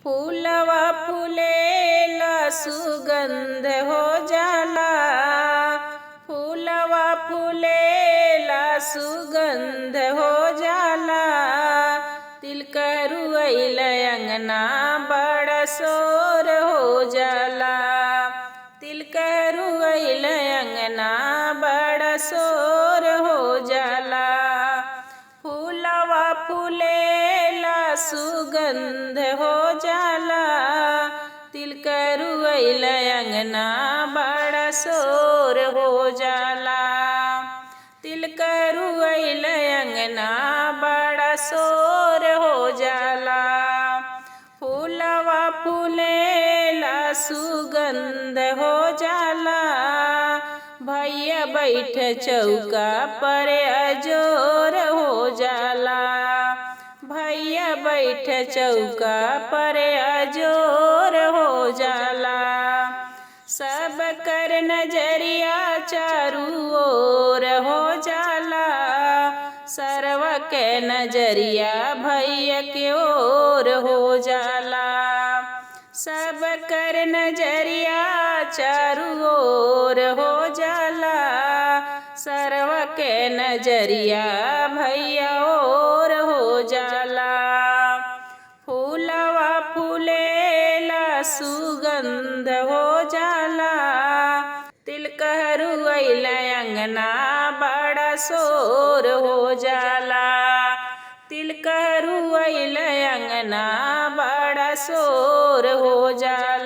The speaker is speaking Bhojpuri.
फूलवा फूलेला सुगंध हो जाला, फूलवा फूलेला सुगंध हो जाला। तिलकरू अइल अंगना बड़ा शोर हो जाला, तिलकरू अइल अंगना बड़ा शोर हो जाला। फूलवा फूलेला सुगंध हो जाला, तिलकरू अइल अंगना बड़ा शोर हो जाला। तिलकरू अइल अंगना बड़ा शोर हो जाला। फूलवा फूलेला सुगंध हो जाला, भैया बैठ चौका पर अजोर हो जाला। भैया बैठ चौका पर अजोर हो जाला। सब कर नजरिया चारू ओर हो जाला, सरवा के नजरिया भैया के ओर हो जाला। सब कर नजरिया चारू ओर हो जाला, सरवा के नजरिया भैया ओर हो जाला। फूलवा फूलेला सुगंध हो जाला, तिलकरू अइल अंगना बड़ा शोर हो जाला। तिलकरू अइल अंगना बड़ा शोर हो जाला।